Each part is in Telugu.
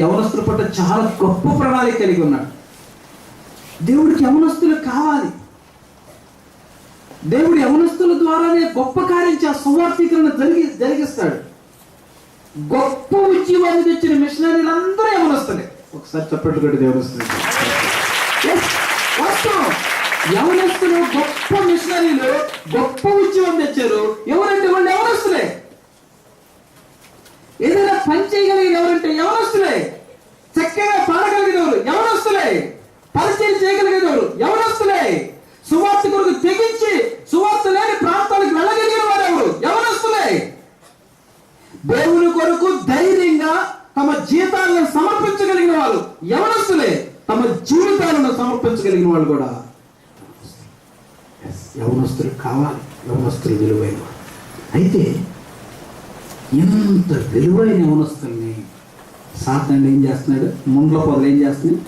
యవనస్తుల పట్ల చాలా గొప్ప ప్రణాళిక కలిగి ఉన్నాడు. దేవుడికి యవనస్తులు కావాలి. దేవుడు యవనస్తుల ద్వారానే గొప్ప కార్యం సువార్థీకరణ జరిగిస్తాడు. గొప్ప ఉద్యమాన్ని తెచ్చిన మిషనరీలు అందరూ యవనస్తులే. ఒకసారి చెప్పట్టు కూడా దేవుడు వాస్తవం. యవనస్తులు గొప్ప మిషనరీలు గొప్ప ఉద్యమం తెచ్చారు. ఎవరంటే వాళ్ళు యవనస్తులే. ఏదైనా పని చేయగలిగిన ఎవరంటే యవనస్తులే. చక్కగా పాడగలిగినవారు యవనస్తులే. పరిచయం చేయగలిగినవారు యవనస్తులే. సువార్త కొరకు తెగించి సువార్త లేని ప్రాంతాలకు వెళ్ళగలిగిన వారు ఎవరు? యవనస్తులే. దేవుని కొరకు ధైర్యంగా తమ జీవితాలను సమర్పించగలిగిన వాళ్ళు యవనస్తులే. తమ జీవితాలను సమర్పించగలిగిన వాళ్ళు కూడా యవనస్తులు కావాలి. యవనస్తులు విలువైన. అయితే ఎంత విలువైన యవనస్తుల్ని సాతాను ఏం చేస్తున్నాడు? ముండ్ల పొదలు ఏం చేస్తున్నాయి?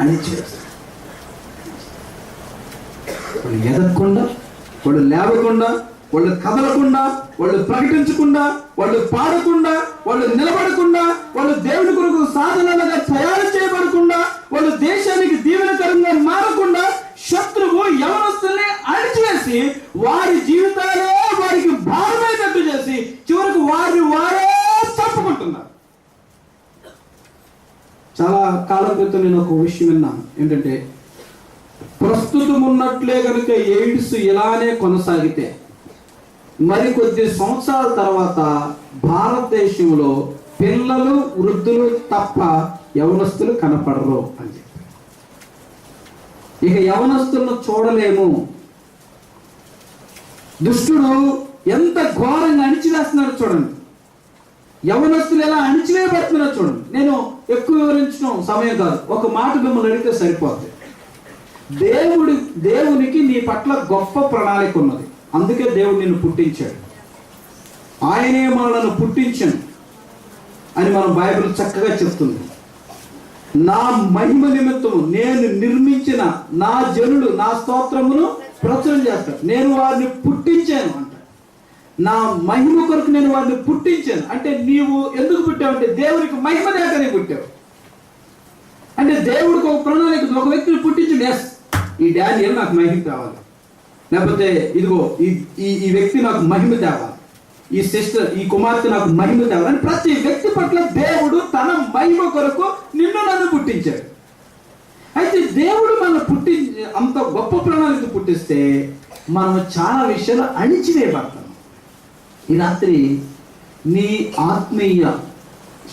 అణిచివేస్తాడు. వాళ్ళు ఎదగకుండా, వాళ్ళు లేవకుండా, వాళ్ళు కదలకుండా, వాళ్ళు ప్రకటించకుండా, వాళ్ళు పాడకుండా, వాళ్ళు నిలబడకుండా, వాళ్ళు దేవుని కొరకు సాధనలుగా తయారు చేయబడకుండా, వాళ్ళు దేశానికి దీవెనకరంగా మారకుండా శత్రువు యవనస్తుల్ని అణిచివేసి వారి జీవితాలే వారికి భారమైనట్టు చేసి చివరికి వారే తప్పుకుంటున్నారు. చాలా కాలం క్రితం నేను ఒక విషయం విన్నాను. ఏంటంటే, ప్రస్తుతం ఉన్నట్లే కనుక ఎయిడ్స్ ఇలానే కొనసాగితే మరికొద్ది సంవత్సరాల తర్వాత భారతదేశంలో పిల్లలు, వృద్ధులు తప్ప యవనస్తులు కనపడరు అని చెప్పి. ఇక యవనస్తులను చూడలేము. దుష్టుడు ఎంత ఘోరంగా అణిచివేస్తున్నాడు చూడండి. యవనస్తులు ఎలా అణిచివేయబడుతున్నారో చూడండి. నేను ఎక్కువ వివరించడం సమయం కాదు. ఒక మాట మిమ్మల్ని అడిగితే సరిపోతుంది. దేవునికి నీ పట్ల గొప్ప ప్రణాళిక ఉన్నది. అందుకే దేవుడు నిన్ను పుట్టించాడు. ఆయనే మనలను పుట్టించను అని మన బైబిల్ చక్కగా చెప్తుంది. నా మహిమ నిమిత్తము నేను నిర్మించిన నా జనులు నా స్తోత్రమును ప్రచురణ చేస్తాడు. నేను వారిని పుట్టించాను అంట. నా మహిమ కొరకు నేను వారిని పుట్టించాను అంటే నీవు ఎందుకు పుట్టావు అంటే దేవునికి మహిమ దేకనే పుట్టావు. అంటే దేవుడికి ఒక ప్రణాళిక, ఒక వ్యక్తిని పుట్టించు. ఎస్, ఈ డానియల్ నాకు మహిమ తేవాలి, లేకపోతే ఇదిగో ఈ వ్యక్తి నాకు మహిమ తేవాలి, ఈ సిస్టర్, ఈ కుమార్తె నాకు మహిమ తేవాలని ప్రతి వ్యక్తి పట్ల దేవుడు తన మహిమ కొరకు నన్ను పుట్టించాడు. అయితే దేవుడు మనం అంత గొప్ప ప్రణాళిక పుట్టిస్తే మనం చాలా విషయాలు అణిచివేయబడతాం. ఈ రాత్రి నీ ఆత్మీయ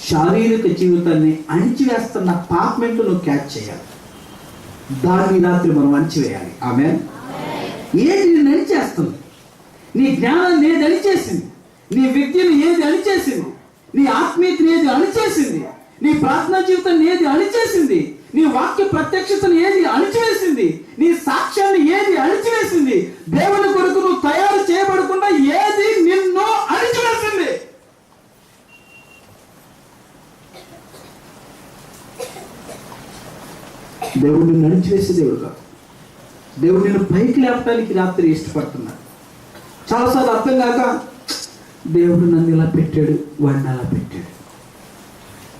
శారీరక జీవితాన్ని అణిచివేస్తున్న పాపమెంట్ నువ్వు క్యాచ్ చేయాలి. దాన్ని రాత్రి మనం అణిచివేయాలి. ఆమేన్. ఏది నిన్ను అణిచేస్తుంది? నీ జ్ఞానాన్ని ఏది అణిచేసింది? నీ విద్యను ఏది అణిచేసింది? నీ ఆత్మీయతను ఏది అణిచేసింది? నీ ప్రార్థనా జీవితాన్ని ఏది అణిచేసింది? నీ వాక్య ప్రత్యక్షతను ఏది అణిచివేసింది? నీ సాక్ష్యాన్ని ఏది అణిచివేసింది? దేవుని కొరకు నువ్వు తయారు చేయబడకుండా ఏది నిన్ను అణిచివేసింది? దేవుడు నిన్ను అణిచివేసే దేవుడు కాదు. దేవుడు నిన్ను పైకి లేపడానికి రాత్రి ఇష్టపడుతున్నాడు. చాలాసార్లు అర్థం కాక దేవుడు నన్ను ఇలా పెట్టాడు, వాడిని అలా పెట్టాడు.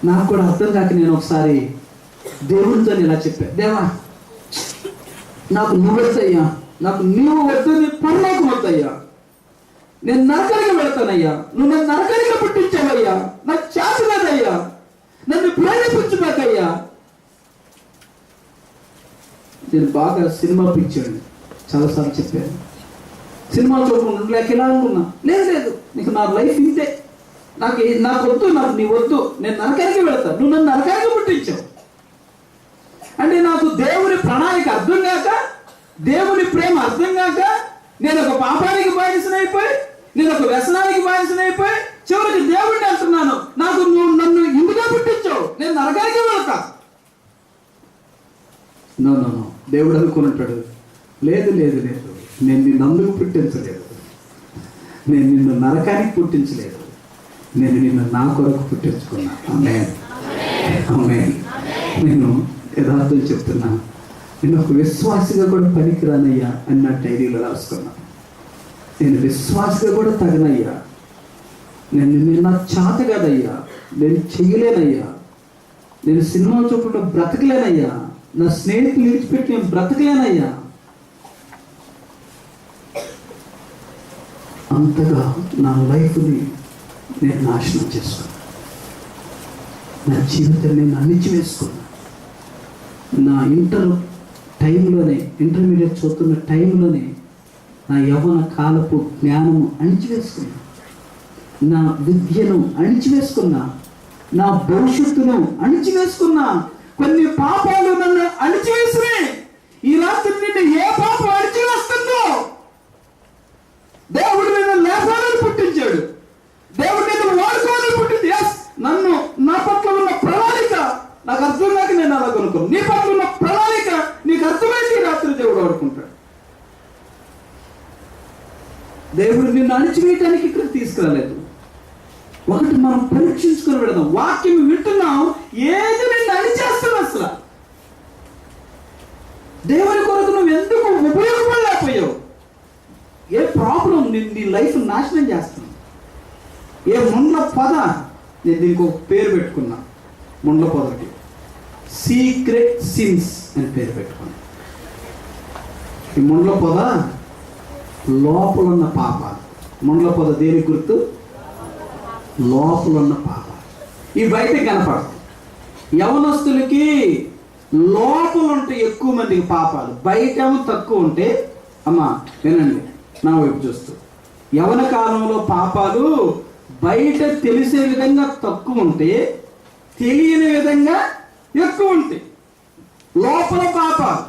నాకు కూడా అర్థం కాక నేను ఒకసారి దేవుడితో ఇలా చెప్పాను, దేవా నాకు నువ్వు వద్దయ్యా, నాకు నీవు వద్దు, నీ పరలోకం వద్దయ్యా, నేను నరకానికి వెళతానయ్యా, నువ్వు నన్ను నరకానికి పుట్టించావయ్యా, నాకు చేత కాదయ్యా, నన్ను ప్రేరేపించబాకయ్యా. నేను బాగా సినిమా పిచ్చాడు, చాలాసార్లు చెప్పాను. సినిమా చూడకుండా లేక ఇలా అనుకున్నా, లేదు నీకు నా లైఫ్ ఇంతే, నాకు వద్దు, నాకు నీ వద్దు, నేను నరకానికి వెళతాను, నువ్వు నన్ను నరకానికి పుట్టించావు. అంటే నాకు దేవుని ప్రణాళిక అర్థం కాక, దేవుని ప్రేమ అర్థం కాక, నేను ఒక పాపానికి బానిసనైపోయి, నేను ఒక వ్యసనానికి బానిసనైపోయి చివరికి దేవుడిని అంటున్నాను, నాకు నువ్వు నన్ను ఇందుగా పుట్టించావు, నేను నరకానికి వెళతా. నో దేవుడు అనుకున్నట్టాడు, లేదు నేను నిన్ను అందుకు పుట్టించలేదు, నేను నిన్ను నరకానికి పుట్టించలేదు, నేను నిన్ను నా కొరకు పుట్టించుకున్నా. ఆమేన్. నేను యథార్థం చెప్తున్నా, నేను ఒక విశ్వాసిగా కూడా పనికిరానయ్యా అని నా డైరీలో రాసుకున్నా. నేను విశ్వాసిగా కూడా తగనయ్యా, నేను నా చేత కాదయ్యా, నేను చెయ్యలేనయ్యా, నేను సినిమా చూపడం బ్రతకలేనయ్యా, నా స్నేహితులు విడిచిపెట్టి నేను బ్రతకలేనయ్యా. అంతగా నా లైఫ్ని నేను నాశనం చేసుకున్నా, నా జీవితం నేను అణిచివేసుకున్నా. నా ఇంటర్మీడియట్ చదువుతున్న టైంలోనే నా యవ్వన కాలపు జ్ఞానము అణిచివేసుకున్నా, నా విద్యను అణిచివేసుకున్నా, నా భవిష్యత్తును అణిచివేసుకున్నా. కొన్ని పాపాలు నన్ను అణిచివేసినాయి. ఈ రాత్రి నిన్ను ఏ పాపం అణిచివేస్తుందో దేవుడు నిన్ను లేపాలని పుట్టించాడు, దేవుడు నిన్ను వాడుకోవాలని పుట్టింది. నన్ను నా పట్ల ఉన్న ప్రణాళిక నాకు అర్థం కాక నేను అలా కొనుక్కోను. నీ పట్ల ఉన్న ప్రణాళిక నీకు అర్థమైంది, ఈ రాత్రి దేవుడు వాడుకుంటాడు. దేవుడు నిన్ను అణిచివేయటానికి ఇక్కడ తీసుకురాలేదు. ఒకటి మనం పరీక్షించుకుని పెడదాం. వాక్యం వింటున్నాం, ఏది నిన్ను అణిచేస్తున్నావు? అసలు దేవుని కొరకు నువ్వు ఎందుకు ఉపయోగపడలేకపోయావు? ఏ ప్రాబ్లం నీ లైఫ్ నాశనం చేస్తున్నావు? ఏ ముండ్ల పొద, నేను దీనికి ఒక పేరు పెట్టుకున్నా, ముండ్ల పొదకి సీక్రెట్ సిన్స్ అని పేరు పెట్టుకున్నా. ఈ ముండ్ల పొద లోపల ఉన్న పాపాలు. ముండ్ల పొద దేని గుర్తు? లోపల ఉన్న పాపాలు. ఇవి బయట కనపడతాయి. యవనస్తులకి లోపల ఉంటే ఎక్కువ మందికి పాపాలు, బయట తక్కువ ఉంటే, అమ్మా వినండి నా వైపు చూస్తూ, యవన కాలంలో పాపాలు బయట తెలిసే విధంగా తక్కువ ఉంటే, తెలియని విధంగా ఎక్కువ ఉంటాయి. లోపల పాపాలు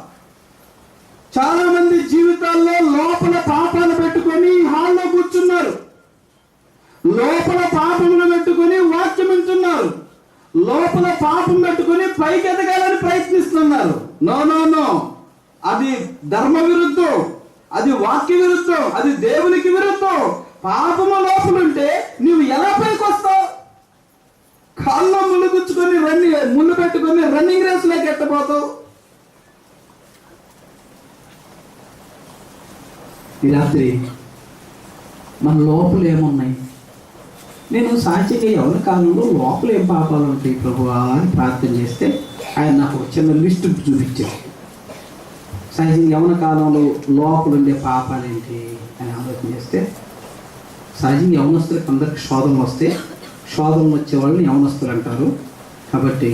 చాలా మంది జీవితాల్లో లోపల పాపాలు పెట్టుకొని హాల్లో కూర్చున్నారు, లోపల పాపములు పెట్టుకొని వాక్యం వింటున్నారు, లోపల పాపం పెట్టుకొని పైకి ఎదగాలని ప్రయత్నిస్తున్నారు. నో నో నో, అది ధర్మ విరుద్ధం, అది వాక్య విరుద్ధం, అది దేవునికి విరుద్ధం. పాపము లోపలుంటే నువ్వు ఎలా పైకి వస్తావు? కాళ్ళలో ముళ్ళు గుచ్చుకొని ముళ్ళు పెట్టుకొని రన్నింగ్ రేస్ లోకి ఎట్టబోతావు? ఈ రాత్రి మన లోపల ఏమున్నాయి? నేను సాక్షిగా యవన కాలంలో లోపల ఏం పాపాలు ఉంటాయి ప్రభువా అని ప్రార్థన చేస్తే ఆయన నాకు ఒక చిన్న లిస్టు చూపించారు. సహజంగా యవన కాలంలో లోపల ఉండే పాపాలు ఏంటి అని ఆలోచన చేస్తే, సహజంగా యవనస్తులకు అందరికి శోధన వస్తే, శోధన వచ్చే వాళ్ళని యవనస్తులు అంటారు. కాబట్టి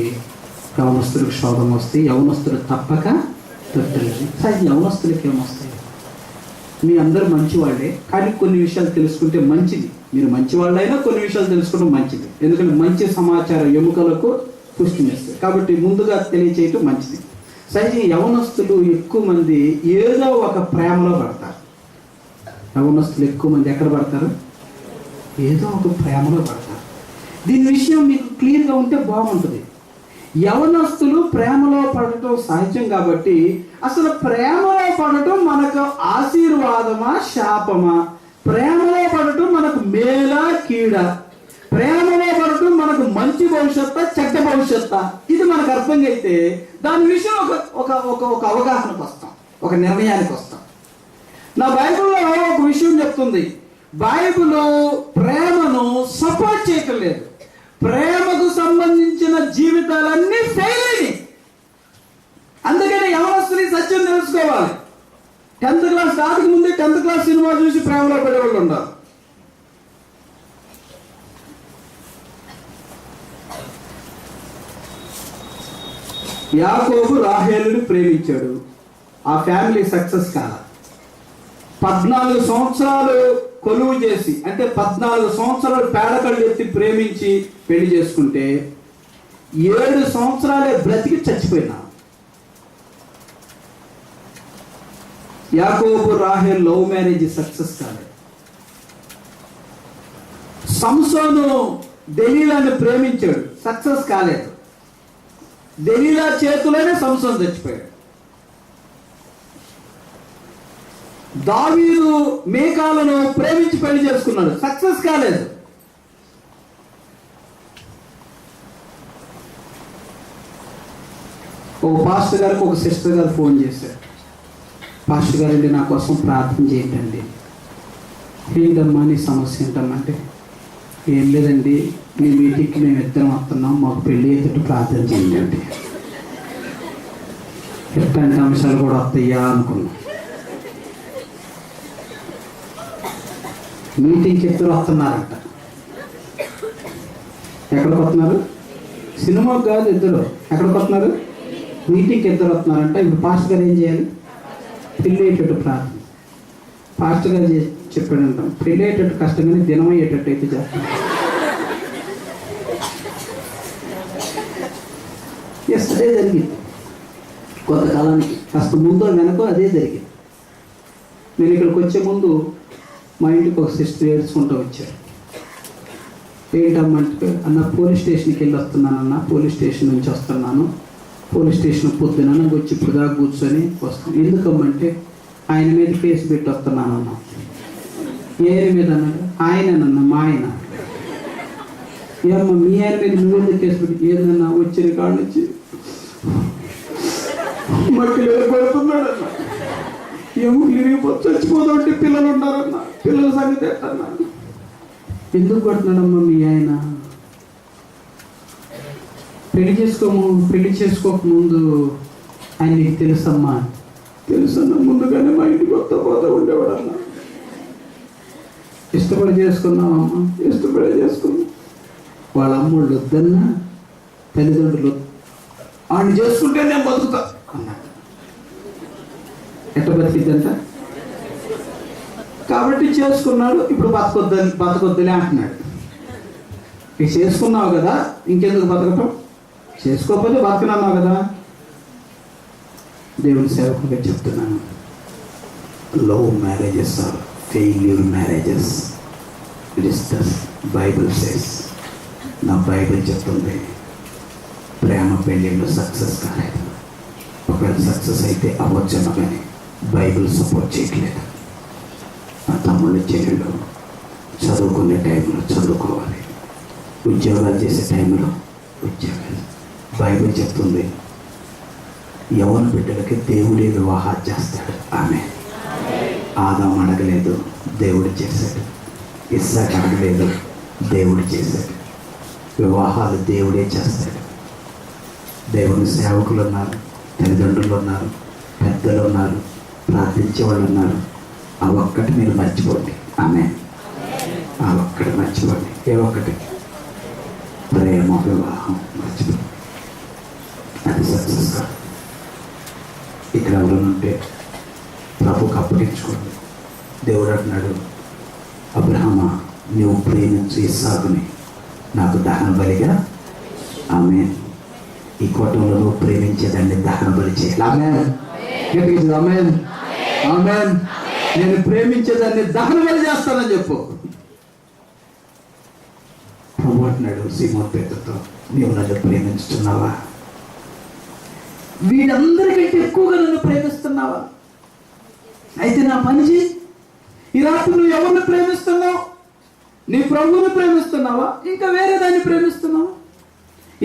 యవనస్తులకు శోధన వస్తే యవనస్తులు తప్పక తొట్టలేదు. సహజంగా యవనస్తులకి ఏమొస్తాయి? మీ అందరూ మంచివాళ్ళే, కానీ కొన్ని విషయాలు తెలుసుకుంటే మంచిది. మీరు మంచివాళ్ళైనా కొన్ని విషయాలు తెలుసుకోవడం మంచిది, ఎందుకంటే మంచి సమాచారం ఎముకలకు పుష్టినిస్తుంది. కాబట్టి ముందుగా తెలియచేయటం మంచిది. సహజంగా యవనస్తులు ఎక్కువ మంది ఏదో ఒక ప్రేమలో పడతారు. యవనస్తులు ఎక్కువ మంది ఎక్కడ పడతారు? ఏదో ఒక ప్రేమలో పడతారు. దీని విషయం మీకు క్లియర్గా ఉంటే బాగుంటుంది. యవనస్తులు ప్రేమలో పడటం సహజం. కాబట్టి అసలు ప్రేమలో పడటం మనకు ఆశీర్వాదమా శాపమా? ప్రేమలో పడటం మనకు మేలా కీడా? ప్రేమలో పడటం మనకు మంచి భవిష్యత్తు చెడ్డ భవిష్యత్తు? ఇది మనకు అర్థమైతే దాని విషయం ఒక అవగాహనకు వస్తాం, ఒక నిర్ణయానికి వస్తాం. నా బైబిల్లో ఒక విషయం చెప్తుంది. బైబిల్ ప్రేమను సపోర్ట్ చేయటం లేదు. ప్రేమకు సంబంధించిన జీవితాలన్నీ ఫెయిల్ అయినాయి. అందుకని యవనస్తులు సత్యం తెలుసుకోవాలి. 10th క్లాస్ కాక ముందే 10th క్లాస్ సినిమా చూసి ప్రేమలో పడేవాళ్ళు ఉన్నారు. యాకోబు రాహేలుని ప్రేమించాడు, ఆ ఫ్యామిలీ సక్సెస్ కాల. 14 సంవత్సరాలు కొలువు చేసి, అంటే 14 సంవత్సరాలు పేడకళ్ళు ఎత్తి ప్రేమించి పెళ్లి చేసుకుంటే 7 సంవత్సరాలే బ్రతికి చచ్చిపోయినా. యాకోబు రాహేల్ లవ్ మ్యారేజ్ సక్సెస్ కాలేదు. సంసోను దెలీలాని ప్రేమించాడు, సక్సెస్ కాలేదు. దెలీలా చేతిలోనే సంసోను చచ్చిపోయాడు. దావీదు మేకాలను ప్రేమించి పెళ్లి చేసుకున్నాడు, సక్సెస్ కాలేదు. ఒక పాస్టర్ గారికి ఒక సిస్టర్ గారు ఫోన్ చేశారు. పాస్టర్ గారండి నా కోసం ప్రార్థన చేయండి. ఏంటమ్మా నీ సమస్య ఏంటమ్మంటే, ఏం లేదండి, మీ మీటింగ్కి మేము ఇద్దరం వస్తున్నాం, మాకు పెళ్ళి అయ్యేటట్టు ప్రార్థన చేయండి. ఎట్లాంటి అంశాలు కూడా వస్తాయా అనుకున్నాం. మీటింగ్కి ఇద్దరు వస్తున్నారంట. ఎక్కడికి వస్తున్నారు? సినిమాకి కాదు, ఇద్దరు ఎక్కడికి వస్తున్నారు? మీటింగ్కి ఇద్దరు వస్తున్నారంట. ఇప్పుడు పాస్టర్ గారు ఏం చేయాలి? పెళ్ళి అయ్యేటట్టు ప్రార్థన. పాస్టర్ గారు చెప్పాడంట, పెళ్ళి అయ్యేటట్టు కష్టం కానీ దినం అయ్యేటట్టు అయితే చేస్తాం. ఎస్, అదే జరిగింది. కొంతకాలానికి కాస్త ముందు వెనక అదే జరిగింది. నేను ఇక్కడికి వచ్చే ముందు మా ఇంటికి ఒక సిస్టర్ ఏడ్చుకుంటూ వచ్చారు. ఏంటమ్మంటే, అన్న పోలీస్ స్టేషన్కి వెళ్ళి వస్తున్నానన్న, పోలీస్ స్టేషన్ నుంచి వస్తున్నాను, పోలీస్ స్టేషన్ పొద్దున వచ్చి ఇప్పుడు దాకా కూర్చొని వస్తాను. ఎందుకమ్మంటే ఆయన మీద కేసు పెట్టి వస్తున్నానన్నా. ఏరి మీద అన్నాడు? ఆయననన్నా, మా ఆయన. ఏమన్నా మీ ఆయన మీద నువ్వెందుకు కేసు పెట్టి? ఏదన్నా వచ్చిన కాడ నుంచి మట్టిలో పడుతున్నాడన్న, ఏమో చచ్చిపోతుంటే పిల్లలు ఉన్నారన్న, పిల్లల సంగతి ఎట్టన్నా. ఎందుకు కొడుతున్నాడమ్మా మీ ఆయన? పెళ్లి చేసుకోకముందు ఆయన నీకు తెలుసమ్మా? తెలుసన్నా, ముందుగానే మా ఇంటికి పోతా ఉండేవాడన్నా. ఇష్టపడి చేసుకున్నావమ్మా? ఇష్టపడే చేసుకున్నా. వాళ్ళ అమ్మోళ్ళు వద్దన్నా, తల్లిదండ్రులు ఆయన చేసుకుంటే నేను బతుకుతా అన్నాడు. ఎట్ట బతికిద్దంట? కాబట్టి చేసుకున్నాడు. ఇప్పుడు బతకొద్దులే అంటున్నాడు. ఇక చేసుకున్నావు కదా, ఇంకెందుకు బతకటం? చేసుకోకపోతే బతకనన్నావు కదా. దేవుని సేవకుడిగా చెప్తున్నాను, love marriages are failure marriages. It is the Bible says. నా బైబిల్ చెప్తుంది, ప్రేమ పెళ్ళిళ్ళు సక్సెస్ కాలేదు. ఒకవేళ సక్సెస్ అయితే అవ్వచ్చేమో కానీ బైబిల్ సపోర్ట్ చేయట్లేదు. నా తమ్ముళ్ళు చెల్లెళ్ళు చదువుకునే టైంలో చదువుకోవాలి, ఉద్యోగాలు చేసే టైంలో ఉద్యోగాలు. బైబిల్ చెప్తుంది, యవ్వన బిడ్డలకి దేవుడే వివాహాలు చేస్తాడు. ఆమె ఆదాము అడగలేదు, దేవుడు చేశాడు. ఇస్సాకు అడగలేదు, దేవుడు చేశాడు. వివాహాలు దేవుడే చేస్తాడు. దేవుని సేవకులు ఉన్నారు, తల్లిదండ్రులు ఉన్నారు, పెద్దలు ఉన్నారు, ప్రార్థించే వాళ్ళు ఉన్నారు. ఆ ఒక్కటి మీరు మర్చిపోండి. ఆమె ఆ ఒక్కటి మర్చిపోండి. ఏ ఒక్కటి? ప్రేమ వివాహం మర్చిపోండి. అది సక్సెస్ కాదు. ఇక్కడ ఎవరుంటే ప్రభుకు అప్పగించుకోండి. దేవుడు అంటున్నాడు, అబ్రహామా, నువ్వు ప్రేమించు ఇస్సాకుని నాకు దహన బలిగా. ఆమె ఈ కోటంలో నువ్వు ప్రేమించేదాన్ని దహన బలి చేయాలి. Amen, amen. నేను ప్రేమించేదాన్ని దహన బలి చేస్తానని చెప్పు. ప్రభు అంటున్నాడు సీమోను పేతురుతో, నీవు నన్ను ప్రేమించుతున్నావా? వీళ్ళందరికంటే ఎక్కువగా నన్ను ప్రేమిస్తున్నావా? అయితే నా పని చేయి. ఈ రాత్రి నువ్వు ఎవరిని ప్రేమిస్తున్నావు? నీ ప్రభువుని ప్రేమిస్తున్నావా, ఇంకా వేరే దాన్ని ప్రేమిస్తున్నావా?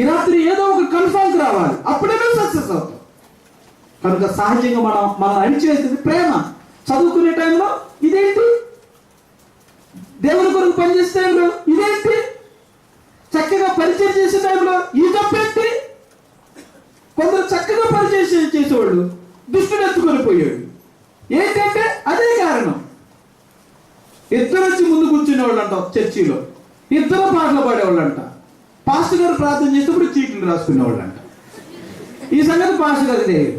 ఈ రాత్రి ఏదో ఒక కన్ఫర్మ్ రావాలి, అప్పుడే నువ్వు సక్సెస్ అవుతావు. కనుక సహజంగా మనం అణిచివేసేది ప్రేమ. చదువుకునే టైంలో ఇదేంటి, దేవుని కొరకు పనిచేసే టైంలో ఇదేంటి, చక్కగా పరిచయం చేసే టైంలో ఈ తప్పేంటి. కొందరు చక్కగా పరిచయం చేసేవాళ్ళు దుష్టుడు ఎత్తుకొని పోయాడు. ఏంటంటే అదే కారణం. ఇద్దరు వచ్చి ముందు కూర్చునేవాళ్ళు అంట చర్చిలో, ఇద్దరు పాటలు పాడేవాళ్ళు అంట. పాస్టర్ గారు ప్రార్థన చేసేప్పుడు చీట్లు రాసుకునేవాళ్ళు అంట. ఈ సంగతి పాస్టర్ గారు తెలియదు.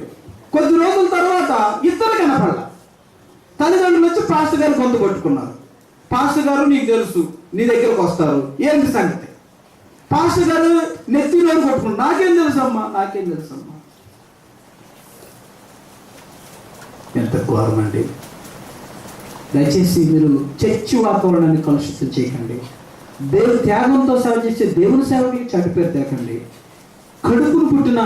కొద్ది రోజుల తర్వాత ఇద్దరు కనపడాల. తల్లిదండ్రులు వచ్చి పాస్టర్ గారు గొంతు పట్టుకున్నారు. పాస్టర్ గారు నీకు తెలుసు, నీ దగ్గరకు వస్తారు, ఏంటి సంగతి? పాస్టర్ గారు నెత్తిలో పట్టుకున్నారు, నాకేం తెలుసమ్మా, నాకేం తెలుసమ్మా. ఎంత ఘోరం అండి. దయచేసి మీరు చర్చి వాతావరణాన్ని కలుషితం చేయకండి. దేవుని త్యాగంతో సేవ చేసే దేవుని సేవకి చెడ్డ పేరు తేకండి. కడుపును పుట్టిన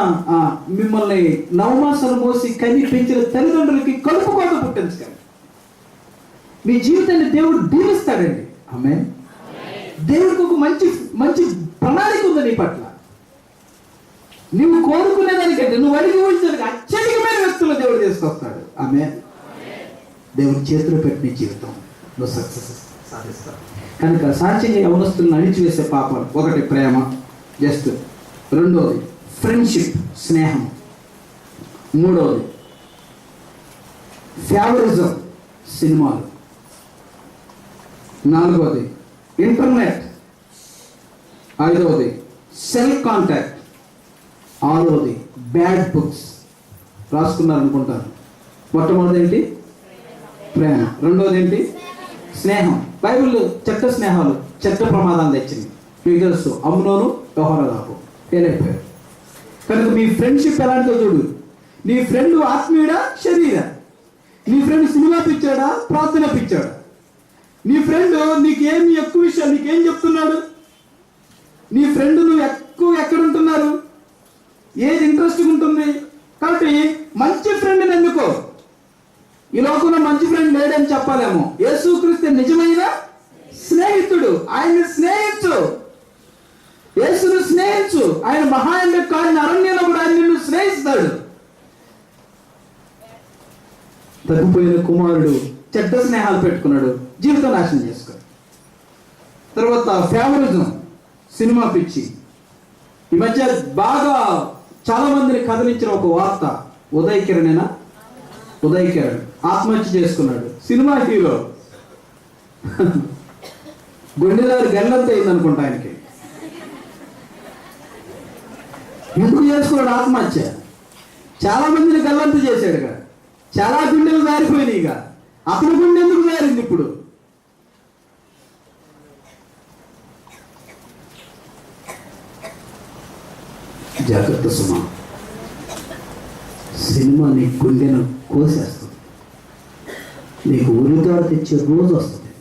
మిమ్మల్ని నవమాసాలు మోసి కని పెంచిన తల్లిదండ్రులకి కడుపు కోత పుట్టించకండి. మీ జీవితాన్ని దేవుడు దీవిస్తాడండి. ఆమేన్. దేవుడికి ఒక మంచి మంచి ప్రణాళిక ఉంది నీ పట్ల. నువ్వు కోరుకునేదానికంటే నువ్వు అడిగి ఊహించడానికి అత్యధికమైన వ్యక్తులు దేవుడు తీసుకొస్తాడు. ఆమేన్. దేవుని చేతిలో పెట్టిన జీవితం నువ్వు సక్సెస్ సాధిస్తావు. కనుక సాధ్యంగా యవనస్తులను అణిచివేసే పాపాలు. ఒకటి ప్రేమ, జస్ట్. రెండవది ఫ్రెండ్షిప్, స్నేహం. మూడవది ఫేవరిజం, సినిమాలు. నాలుగవది ఇంటర్నెట్. ఐదవది సెల్ కాంటాక్ట్. ఆరవది బ్యాడ్ బుక్స్. రాసుకున్నారనుకుంటారు. మొట్టమొదటి ఏంటి? ప్రేమ. రెండవది ఏంటి? స్నేహం. బైబిల్ చెడ్డ స్నేహాలు చెడ్డ ప్రమాదాలు తెచ్చింది. మీకు తెలుసు, అమ్నోను యెహోరాదాబు ఏలైపోయారు. కనుక మీ ఫ్రెండ్షిప్ ఎలాంటిదో చూడు. నీ ఫ్రెండ్ ఆత్మీయుడా, శరీరా? నీ ఫ్రెండ్ సినిమా పిచ్చాడా, ప్రార్థన పిచ్చాడా? నీ ఫ్రెండ్ నీకేమి ఎక్కువ విషయాలు నీకేం చెప్తున్నాడు? నీ ఫ్రెండ్ నువ్వు ఎక్కడ ఉంటున్నారు? ఏది ఇంట్రెస్ట్గా ఉంటుంది? కాబట్టి మంచి ఫ్రెండ్ని ఎన్నుకో. ఈ లోకంలో మంచి ఫ్రెండ్ లేడని చెప్పాలేమో. యేసుక్రీస్తు నిజమైన స్నేహితుడు. ఆయన్ని స్నేహించు, యేసును స్నేహించు. ఆయన మహాయంగా కాని అరణ్యంలో కూడా ఆయన నిన్ను స్నేహిస్తాడు. తగ్గిపోయిన కుమారుడు చెడ్డ స్నేహాలు పెట్టుకున్నాడు, జీవితం నాశనం చేసుకోడు. తర్వాత ఫేవరిజం, సినిమా పిచ్చి. ఈ మధ్య బాగా చాలా మందిని కదిలించిన ఒక వార్త. ఉదయ్ కిరణ్ ఆత్మహత్య చేసుకున్నాడు. Cinema hero. గుండెదారి గల్లంత అయింది అనుకుంటా ఆయనకి. ఎందుకు చేసుకున్నాడు ఆత్మహత్య? చాలా మందిని గల్లంత చేశాడుగా, చాలా గుండెలు జారిపోయినాయిగా. అతని గుండె ఎందుకు జారింది ఇప్పుడు? జాగ్రత్త సుమా. సినిమా నీ గుండెను కోసేస్తుంది. నీకు ఉరితాడు తెచ్చే రోజు వస్తుంది.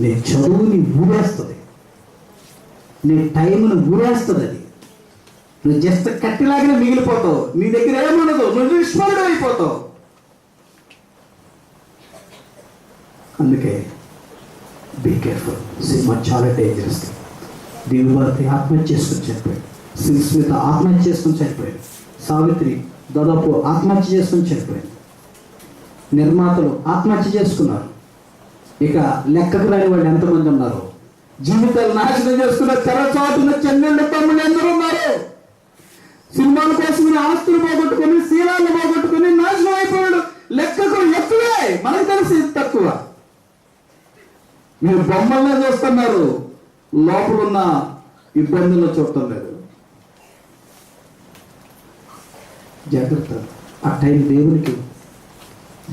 నీ చదువుని ఊరేస్తుంది, నీ టైంను ఊరేస్తుంది. అది నువ్వు జస్ట్ కట్టిలాగానే మిగిలిపోతావు. నీ దగ్గర ఏముండదు, నువ్వు నిష్ఫలుడు అయిపోతావు. అందుకే బీ కేర్ఫుల్. సినిమా చాలా డేంజరస్. దేవుని వారిని ఆత్మహత్య చేసుకుని చనిపోయాడు. స్మిత ఆత్మహత్య చేసుకుని చనిపోయాడు. సావిత్రి దాదాపు ఆత్మహత్య చేసుకుని చనిపోయాడు. నిర్మాతలు ఆత్మహత్య చేసుకున్నారు. ఇక లెక్కకు రాని వాళ్ళు ఎంతమంది ఉన్నారు? జీవితాలు నాశనం చేసుకున్న తెరచాటున చెన్నెళ్ళ తమ్ముళ్ళు ఎందరూ ఉన్నారు? సినిమాల కోసం ఆస్తులు పోగొట్టుకుని, శీలాలను పోగొట్టుకుని నాశనం అయిపోయాడు. లెక్కకు ఎక్కువే, మనకు తెలిసి తక్కువ. మీరు బొమ్మల్నే చూస్తున్నారు, లోపల ఉన్న ఇబ్బందుల్లో చూడటం లేదు. జాగ్రత్త. ఆ టైం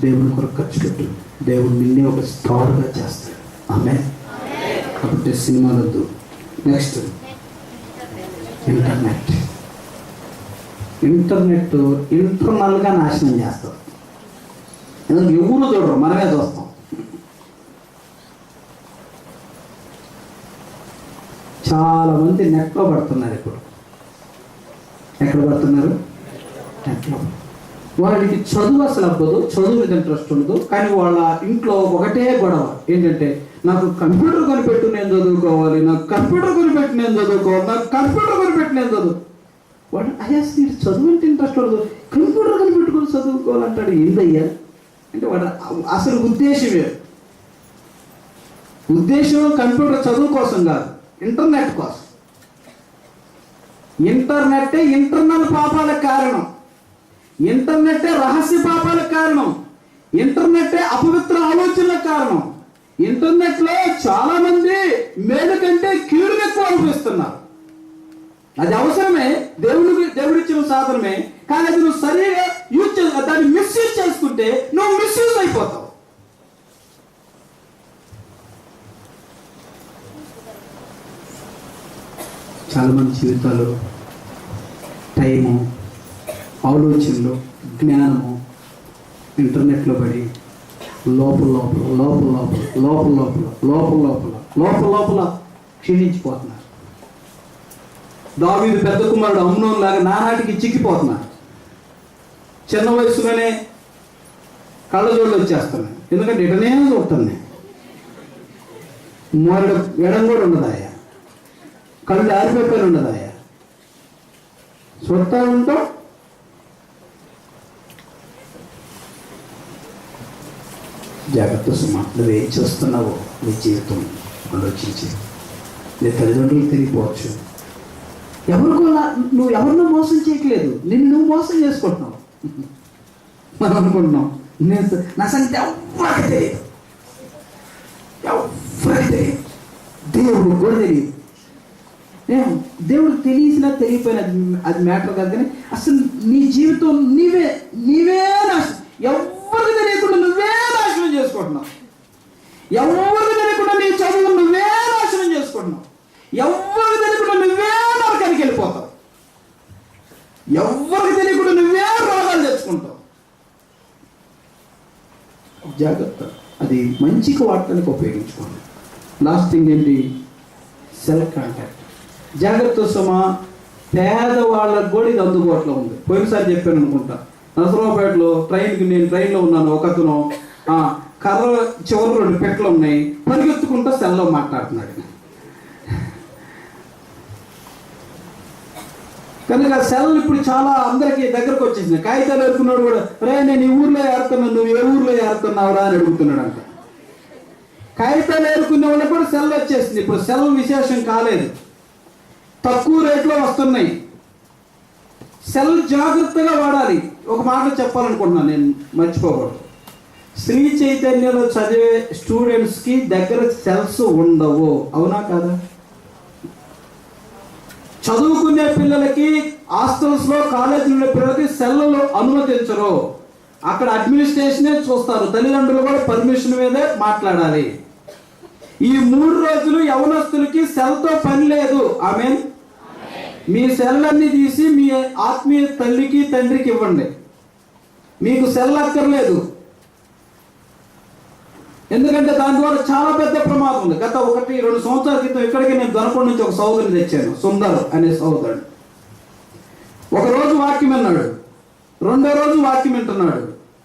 దేవుని కొరకు ఖర్చు పెట్టు. దేవుడు నిన్నే ఒక స్టార్గా చేస్తాడు. ఆమె. కాబట్టి సినిమాలొద్దు. నెక్స్ట్ ఇంటర్నెట్ ఇంటర్నల్గా నాశనం చేస్తారు. ఎందుకంటే ఎవరు చూడరు, మనమే చూస్తాం. చాలా మంది నెట్లో పడుతున్నారు. ఇప్పుడు ఎక్కడ పడుతున్నారు? నెట్లో. వాళ్ళకి చదువు అసలు అవ్వదు, చదువు మీద ఇంట్రెస్ట్ ఉండదు. కానీ వాళ్ళ ఇంట్లో ఒకటే గొడవ ఏంటంటే, నాకు కంప్యూటర్ కొనిపెట్టు నేను చదువుకోవాలి, నాకు కంప్యూటర్ కొనిపెట్టి నేను చదువుకోవాలి, నాకు కంప్యూటర్ కొనిపెట్టి నేను చదువు. వాడు అయ్యా నీకు చదువు అంటే ఇంట్రెస్ట్ ఉండదు, కంప్యూటర్ కొనిపెట్టుకొని చదువుకోవాలంటాడు. ఏందయ్యా అంటే వాడు అసలు ఉద్దేశం కంప్యూటర్ చదువు కోసం కాదు, ఇంటర్నెట్ కోసం. ఇంటర్నెట్టే ఇంటర్నల్ పాపాలకు కారణం. ఇంటర్నెట్టే రహస్య పాపాలకు కారణం. ఇంటర్నెట్టే అపవిత్ర ఆలోచనలకు కారణం. ఇంటర్నెట్లో చాలా మంది మేలు కంటే కీడును ఎక్కువ అనుభవిస్తున్నారు. అది అవసరమే, దేవుడిచ్చిన సాధనమే. కానీ అది నువ్వు సరిగా దాన్ని మిస్యూజ్ చేసుకుంటే నువ్వు మిస్యూజ్ అయిపోతావు. చాలా మంది జీవితాలు టైము, ఆలోచనలు, జ్ఞానము ఇంటర్నెట్లో పడి లోపల క్షీణించిపోతున్నారు. దావీదు పెద్ద కుమారుడు అమ్నోను లాగా నానాటికి చిక్కిపోతున్నారు. చిన్న వయసులోనే కళ్ళజోళ్ళు వచ్చేస్తున్నాయి. ఎందుకంటే ఇటనే చూస్తున్నాయి. మరొక ఎడం కూడా ఉండదాయా, కళ్ళు ఆరిపోయి ఉండదాయా, చూస్తా ఉంటాం. జాగ్రత్త సుమా, నువ్వేం చేస్తున్నావో నీ జీవితం ఆలోచించి. నీ తల్లిదండ్రులు తిరిగిపోవచ్చు, నువ్వు ఎవరినో మోసం చేయట్లేదు, నిన్ను నువ్వు మోసం చేసుకుంటున్నావు. మనం అనుకుంటున్నాం నా సంగతి ఎవరికి తెలియదు, ఎవరికి తెలియదు, దేవుడు కూడా తెలియదు. దేవుడికి తెలిసినా తెలియపోయినా అది మ్యాటర్ కాదు. కానీ అసలు నీ జీవితం నీవే నాశనం, ఎవరికి తెలియకుండా నువ్వే నాశనం చేసుకుంటున్నావు. ఎవరికి తెలియకుండా నీ చదువు నువ్వే నాశనం చేసుకుంటున్నావు. ఎవరికి తెలియకుండా నువ్వే నరకానికి వెళ్ళిపోతావు. ఎవరికి తెలియకుండా నువ్వే రోగాలు తెచ్చుకుంటావు. జాగ్రత్త, అది మంచికి వాడటానికి ఉపయోగించుకోండి. లాస్ట్ థింగ్ ఏంటి? Self contact. జాగ్రత్త సుమా, పేదవాళ్ళకు కూడా ఇది అందుబాటులో ఉంది. పోయినసారి చెప్పాను అనుకుంటా, నరసరావుపేటలో నేను ట్రైన్లో ఉన్నాను. ఒకతను కర్ర చివరి 2 పెట్టెలు ఉన్నాయి, పరిగెత్తుకుంటూ సెల్లో మాట్లాడుతున్నాడు. కనుక సెల్ ఇప్పుడు చాలా అందరికీ దగ్గరకు వచ్చేసింది. కాగితాలు ఎరుకున్నాడు కూడా, నేను ఈ ఊర్లో ఏరుతున్నాను, నువ్వు ఏ ఊర్లో ఏరుతున్నావురా అని అడుగుతున్నాడు అంట. కాగితాలు ఏరుకునే వాళ్ళకి కూడా సెల్ వచ్చేసింది. ఇప్పుడు సెల్ విశేషం కాలేదు, తక్కువ రేట్లో వస్తున్నాయి. సెల్ జాగ్రత్తగా వాడాలి. ఒక మాట చెప్పాలనుకుంటున్నాను, నేను మర్చిపోకూడదు. శ్రీ చైతన్యలో చదివే స్టూడెంట్స్కి దగ్గర సెల్స్ ఉండవు, అవునా కాదా? చదువుకునే పిల్లలకి హాస్టల్స్లో కాలేజీలో ఉండే పిల్లలకి సెల్లు అనుమతించరు. అక్కడ అడ్మినిస్ట్రేషనే చూస్తారు, తల్లిదండ్రులు కూడా పర్మిషన్ మీదే మాట్లాడాలి. ఈ 3 రోజులు యవనస్తులకి సెల్తో పని లేదు. ఆమేన్. మీ సెల్లన్నీ తీసి మీ ఆత్మీయ తల్లికి తండ్రికి ఇవ్వండి, మీకు సెల్ అక్కర్లేదు. ఎందుకంటే దాని ద్వారా చాలా పెద్ద ప్రమాదం ఉంది. గత 1-2 సంవత్సరాల క్రితం ఇక్కడికి నేను దొనకొండ నుంచి ఒక సోదరుని తెచ్చాను, సుందర్ అనే సోదరుడు. ఒకరోజు వాక్యం విన్నాడు, 2వ రోజు వాక్యం వింటున్నాడు,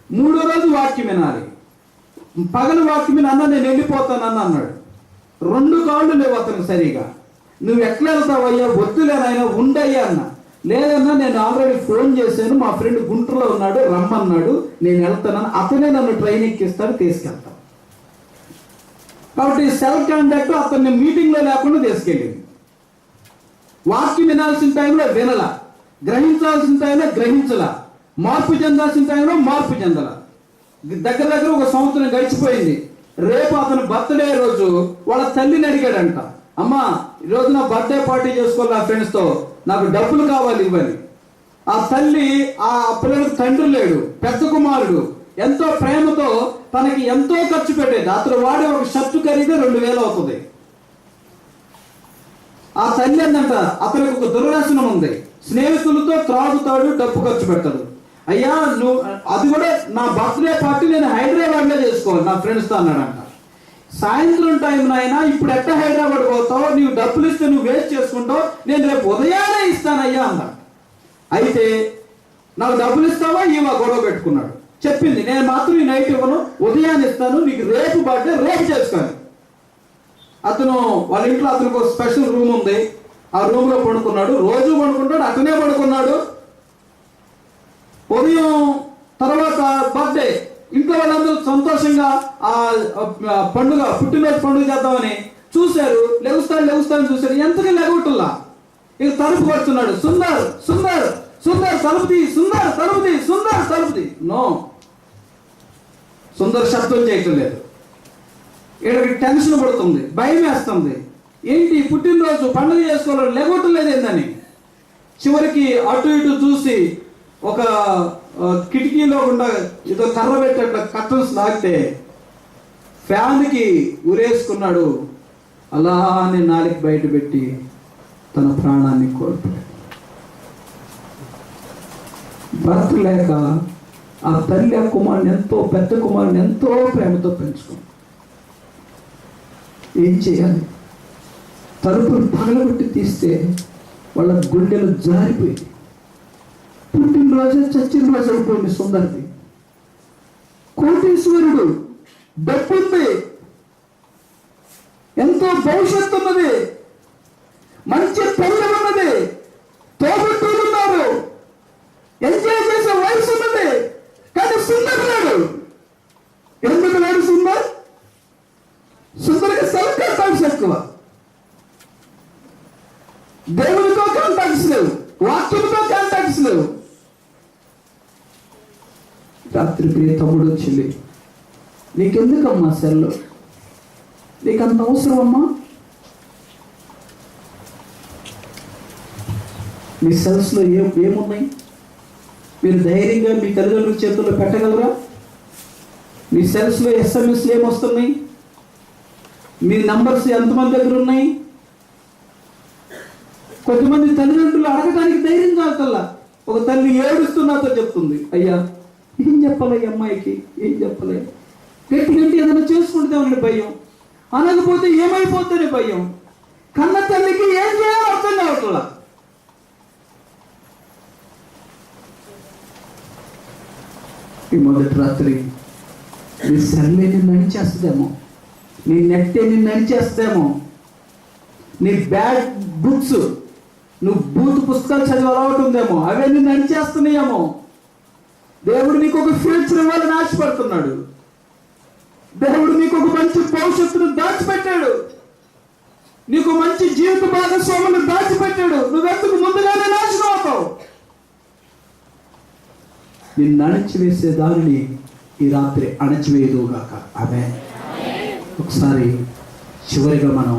3వ రోజు వాక్యం వినాలి. పగలు వాక్యం విని అన్న నేను వెళ్ళిపోతానని అన్నాడు. 2 కాళ్ళు లేవు అతనికి సరిగా. నువ్వు ఎట్లా వెళ్తావయ్యా? వద్దులేనైనా ఉండయ్యా అన్న. లేదన్నా నేను ఆల్రెడీ ఫోన్ చేశాను, మా ఫ్రెండ్ గుంటూరులో ఉన్నాడు, రమ్మన్నాడు, నేను వెళ్తానని. అతనే నన్ను ట్రైన్ ఎక్కిస్తాడు, తీసుకెళ్తాను. కాబట్టి సెల్ఫ్ కాంటాక్ట్ అతన్ని మీటింగ్లో లేకుండా తీసుకెళ్ళింది. వాక్యం వినాల్సిన టైంలో వినలా, గ్రహించాల్సిన టైంలో గ్రహించలా, మార్పు చెందాల్సిన టైంలో మార్పు చెందలా. దగ్గర 1 సంవత్సరం గడిచిపోయింది. రేపు అతను బర్త్డే రోజు వాళ్ళ తల్లిని అడిగాడంట, అమ్మా ఈరోజు నా బర్త్డే పార్టీ చేసుకోవాలి నా ఫ్రెండ్స్తో, నాకు డబ్బులు కావాలి ఇవ్వని. ఆ తల్లి ఆ పిల్లలకు తండ్రి లేడు, పెద్ద కుమారుడు, ఎంతో ప్రేమతో తనకి ఎంతో ఖర్చు పెట్టేది. అతను వాడే ఒక షర్టు ఖరీదే 2000 అవుతుంది. ఆ తల్లి ఏంటంట, అతనికి ఒక దుర్వ్యసనం ఉంది, స్నేహితులతో త్రాగుతాడు, డబ్బు ఖర్చు పెడతాడు. అయ్యా నువ్వు అది కూడా నా బర్త్డే పార్టీ నేను హైదరాబాద్లో చేసుకోవాలి నా ఫ్రెండ్స్తో అన్నాడంట. సాయంత్రం టైం అయినా ఇప్పుడు ఎట్ట హైదరాబాద్ పోతావు, నీవు డబ్బులు ఇస్తే నువ్వు వేస్ట్ చేసుకుంటావు, నేను రేపు ఉదయాన్నే ఇస్తానయ్యా అన్నాడు. అయితే నాకు డబ్బులు ఇస్తావా ఇవా గొడవ పెట్టుకున్నాడు. చెప్పింది, నేను మాత్రం ఈ నైట్ ఇవ్వను, ఉదయాన్నే ఇస్తాను, నీకు రేపు బర్త్డే రేపు చేసుకోను. అతను వాళ్ళ ఇంట్లో అతనికి ఒక స్పెషల్ రూమ్ ఉంది, ఆ రూమ్లో పడుకున్నాడు. రోజు పడుకుంటాడు, అతనే పడుకున్నాడు. ఉదయం తర్వాత బర్త్డే, ఇంట్లో వాళ్ళందరూ సంతోషంగా ఆ పండుగ, పుట్టినరోజు పండుగ చేద్దామని చూశారు. లెగుస్తాను చూశారు, ఎంతగా లెగొట్టులా. ఇక తలుపు కొడుతున్నాడు, సుందర్ సుందర్ సుందర్ తలుపుది, సుందర్ తలుపుది, సుందర్ తలుపుది. నో, సుందర్ శబ్దం చేయటం లేదు. వీళ్ళకి టెన్షన్ పడుతుంది, భయం వేస్తుంది. ఏంటి పుట్టినరోజు పండుగ చేసుకోవాలి, లెగొట్టలేదు ఏందని. చివరికి అటు ఇటు చూసి ఒక కిటికీలో గుండా ఏదో కర్ర పెట్టేట కర్టన్స్ లాగితే ఫ్యాన్కి ఉరేసుకున్నాడు. అలానే నాలిక బయట పెట్టి తన ప్రాణాన్ని కోల్పోయాడు. భర్త లేక ఆ తల్లి ఆ కుమారుని పెద్ద కుమారుని ఎంతో ప్రేమతో పెంచుకుంది. ఏం చేయాలి? తలుపులు పగలగొట్టి తీస్తే వాళ్ళ గుండెలు జారిపోయింది. పుట్టినరోజు చచ్చిన రోజు అయిపోయింది సుందర్ది. కోటీశ్వరుడు, డబ్బుంది, ఎంతో భవిష్యత్తు ఉన్నది, మంచి పెళ్ళి ఉన్నది, తోబుట్టులు ఉన్నారు, ఎంజాయ్ చేసే వయసు ఉన్నది. కానీ సుందర్ లేడు. ఎందుకు లేడు? దేవునితో కాంటాక్ట్స్ లేవు, వాక్యంతో కాంటాక్ట్స్ లేవు. రాత్రి ప్రియ తమ్ముడు చెల్లి, నీకెందుకమ్మా సెల్లో? నీకంత అవసరం అమ్మా? మీ సెల్స్లో ఏమున్నాయి? మీరు ధైర్యంగా మీ తల్లిదండ్రుల చేతుల్లో పెట్టగలరా? మీ సెల్స్లో ఎస్ఎంఎస్లు ఏమొస్తున్నాయి? మీ నంబర్స్ ఎంతమంది దగ్గర ఉన్నాయి? కొంతమంది తల్లిదండ్రులు అడగడానికి ధైర్యం కాకల్లా. ఒక తల్లి ఏడుస్తున్నాతో చెప్తుంది, అయ్యా ఏం చెప్పాలి ఈ అమ్మాయికి, ఏం చెప్పలే. గట్టి గట్టి ఏదైనా చేసుకుంటుందేమని భయం, అనకపోతే ఏమైపోతుందని భయం. కన్న తల్లికి ఏం చేయాలో అర్థం కావట్లా. ఈ మొదటి రాత్రి నీ సెల్లే నిన్ను నడిచేస్తుందేమో, నీ నెట్టే నిన్ను నడిచేస్తుందేమో, నీ బ్యాడ్ బుక్స్, నువ్వు బూత్ పుస్తకాలు చదివి అలవాటు ఉందేమో, అవే నిన్ను నడిచేస్తున్నాయేమో. దేవుడు నీకు ఒక ఫ్యూచర్ ఇవ్వాలని ఆశపడుతున్నాడు. దేవుడు నీకు ఒక మంచి భవిష్యత్తును దాచిపెట్టాడు. నీకు మంచి జీవిత భాగస్వాములను దాచిపెట్టాడు. నువ్వెందుకు ముందుగానే నాశనం అవుతావు? నిన్ను అణచివేసే దానిని ఈ రాత్రి అణచివేయదుగాక. ఆమేన్. ఒకసారి చివరిగా మనం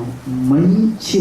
మంచి